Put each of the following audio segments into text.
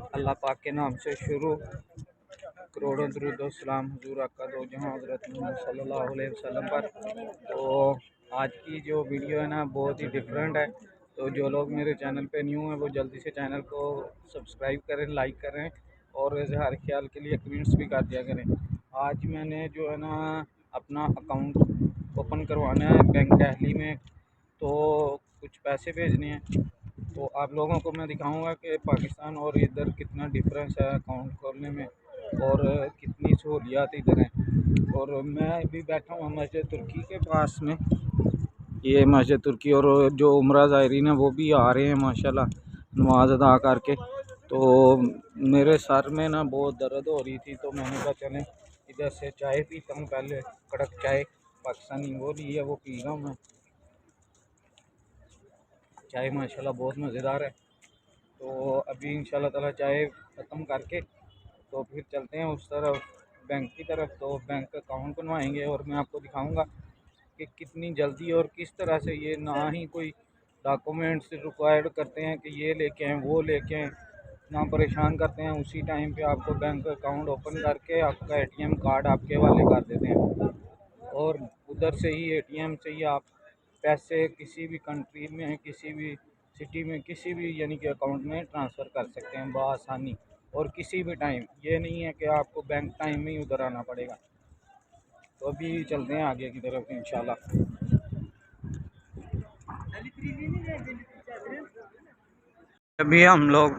अल्लाह पाक के नाम से शुरू, करोड़ों दुरूद व सलाम हुजूर आका दो जहां हज़रत मोहम्मद सल्लल्लाहु अलैहि वसल्लम पर। तो आज की जो वीडियो है ना बहुत ही डिफरेंट है। तो जो लोग मेरे चैनल पे न्यू हैं वो जल्दी से चैनल को सब्सक्राइब करें, लाइक करें और इज़हार ख्याल के लिए कमेंट्स भी कर दिया करें। आज मैंने जो है ना अपना अकाउंट ओपन करवाना है बैंक दहली में, तो कुछ पैसे भेजने हैं। तो आप लोगों को मैं दिखाऊंगा कि पाकिस्तान और इधर कितना डिफरेंस है अकाउंट खोलने में और कितनी सहूलियात इधर हैं। और मैं अभी बैठा हूँ मस्जिद तुर्की के पास में, ये मस्जिद तुर्की, और जो उम्रा ज़ायरीन है वो भी आ रहे हैं माशाल्लाह नमाज अदा करके। तो मेरे सर में ना बहुत दर्द हो रही थी, तो मैंने कहा चलें इधर से चाय पीता हूँ। पहले कड़क चाय पाकिस्तानी वो ली है, वो पी रहा हूँ मैं। चाय माशाल्लाह बहुत मज़ेदार है। तो अभी इंशाल्लाह ताला चाय ख़त्म करके तो फिर चलते हैं उस तरफ बैंक की तरफ। तो बैंक अकाउंट बनवाएंगे और मैं आपको दिखाऊंगा कि कितनी जल्दी और किस तरह से ये ना ही कोई डॉक्यूमेंट्स रिक्वायर्ड करते हैं कि ये लेके आएँ वो लेके आएँ, ना परेशान करते हैं। उसी टाइम पे आपको बैंक अकाउंट ओपन करके आपका एटीएम कार्ड आपके हवाले कर देते हैं और उधर से ही एटीएम से ही आप पैसे किसी भी कंट्री में, किसी भी सिटी में, किसी भी यानी कि अकाउंट में ट्रांसफ़र कर सकते हैं बआसानी और किसी भी टाइम। ये नहीं है कि आपको बैंक टाइम में ही उधर आना पड़ेगा। तो अभी चलते हैं आगे की तरफ इंशाल्लाह। अभी हम लोग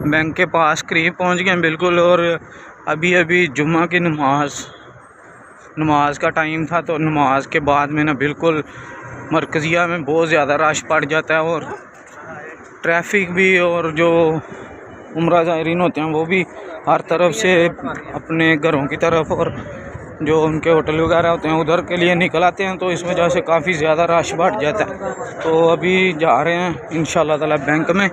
बैंक के पास करीब पहुंच गए बिल्कुल, और अभी अभी जुम्मा की नमाज का टाइम था। तो नमाज के बाद में ना बिल्कुल मरकज़िया में बहुत ज़्यादा रश पड़ जाता है और ट्रैफिक भी, और जो उम्रा ज़ायरीन होते हैं वो भी हर तरफ से अपने घरों की तरफ और जो उनके होटल वगैरह होते हैं उधर के लिए निकल आते हैं। तो इस वजह से काफ़ी ज़्यादा रश बढ़ जाता है। तो अभी जा रहे हैं इंशाल्लाह ताला बैंक में।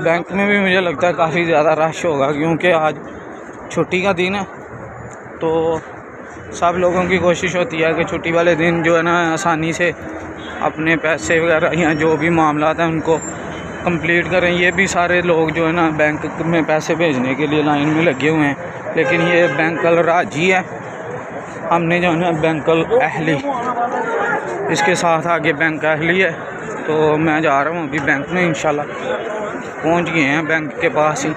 बैंक में भी मुझे लगता है काफ़ी ज़्यादा रश होगा क्योंकि आज छुट्टी का दिन है। तो सब लोगों की कोशिश होती है कि छुट्टी वाले दिन जो है ना आसानी से अपने पैसे वगैरह या जो भी मामला हैं उनको कंप्लीट करें। ये भी सारे लोग जो है ना बैंक में पैसे भेजने के लिए लाइन में लगे हुए हैं, लेकिन ये बैंक अल राजी है। हमने जो है ना बैंक अल अहली, इसके साथ आगे बैंक अहली है। तो मैं जा रहा हूँ अभी बैंक में, इंशाल्लाह पहुँच गए हैं बैंक के पास ही।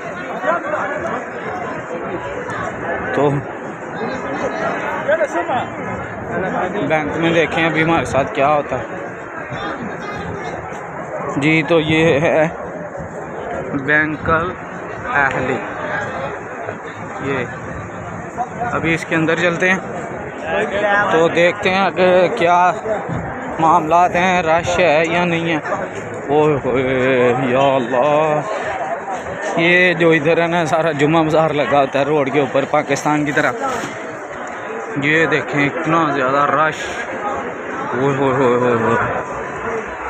तो बैंक में देखें अभी हमारे साथ क्या होता है जी। तो ये है बैंक अल अहली, ये अभी इसके अंदर चलते हैं तो देखते हैं कि क्या मामलात हैं, रश है या नहीं है। ओह या अल्लाह, ये जो इधर है ना सारा जुम्मा बाज़ार लगा होता है रोड के ऊपर पाकिस्तान की तरह। ये देखें इतना ज़्यादा रश, हो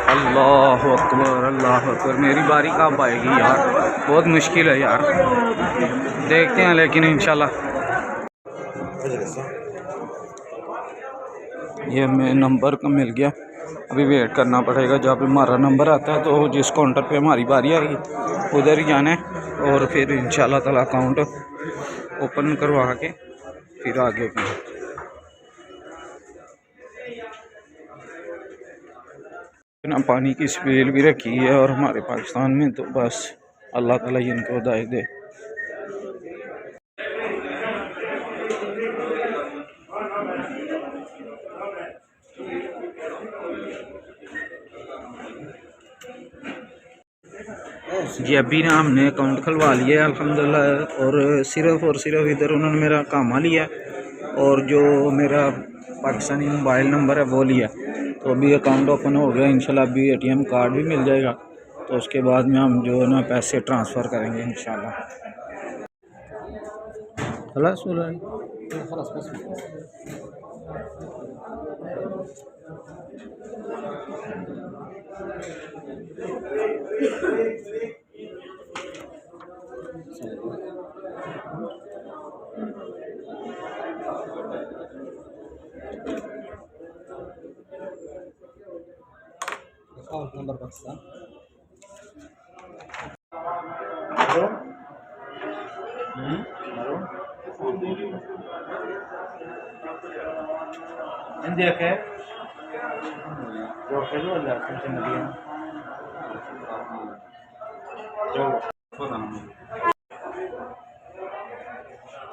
अल्लाह अकबर अल्लाह अकबर। मेरी बारी कब आएगी यार, बहुत मुश्किल है यार, देखते हैं लेकिन इंशाल्लाह। ये हमें नंबर का मिल गया, अभी वेट करना पड़ेगा। जब हमारा नंबर आता है तो जिस काउंटर पे हमारी बारी आएगी उधर ही जाना है और फिर इंशाल्लाह ताला अकाउंट ओपन करवा के फिर आगे की। ना पानी की स्पीड भी रखी है और हमारे पाकिस्तान में, तो बस अल्लाह ताला इनको हिदायत दे। जी अभी ना हमने अकाउंट खुलवा लिया है अल्हम्दुलिल्लाह, और सिर्फ इधर उन्होंने मेरा कामा लिया और जो मेरा पाकिस्तानी मोबाइल नंबर है वो लिया। तो अभी अकाउंट ओपन हो गया इंशाल्लाह। अभी एटीएम कार्ड भी मिल जाएगा, तो उसके बाद में हम जो है ना पैसे ट्रांसफ़र करेंगे इंशाल्लाह। खलास हो रहा है, खलास बस। South number Pakistan. എന്തൊക്കെ ജോക്കലും അല്ല സംഗതിയാണ്